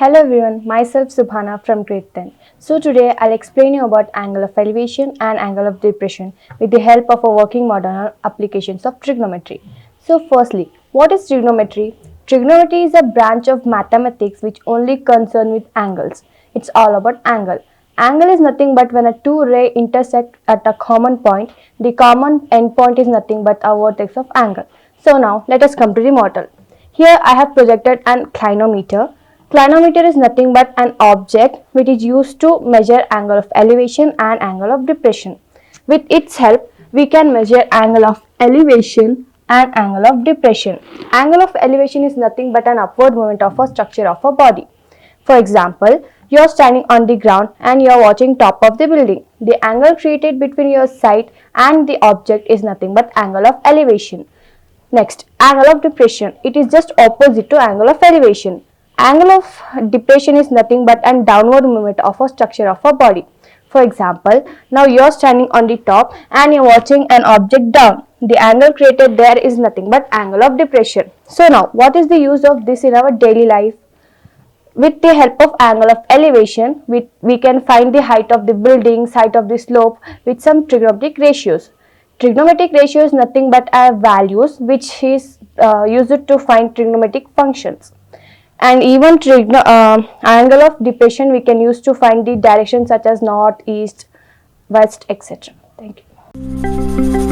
Hello everyone, myself Subhana from grade 10. So today I'll explain you about angle of elevation and angle of depression with the help of a working model on applications of trigonometry. So firstly, what is trigonometry? Trigonometry is a branch of mathematics which only concern with angles. It's all about angle. Angle is nothing but when a two rays intersect at a common point, the common endpoint is nothing but a vertex of angle. So now let us come to the model. Here I have projected an clinometer. Clinometer is nothing but an object which is used to measure angle of elevation and angle of depression. With its help, we can measure angle of elevation and angle of depression. Angle of elevation is nothing but an upward movement of a structure of a body. For example, you are standing on the ground and you are watching top of the building. The angle created between your sight and the object is nothing but angle of elevation. Next, angle of depression. It is just opposite to angle of elevation. Angle of depression is nothing but a downward movement of a structure of a body. For example, now you are standing on the top and you are watching an object down. The angle created there is nothing but angle of depression. So now, what is the use of this in our daily life? With the help of angle of elevation, we can find the height of the building, height of the slope with some trigonometric ratios. Trigonometric ratio is nothing but values which is used to find trigonometric functions. And even angle of depression we can use to find the direction such as north, east, west, etc. Thank you.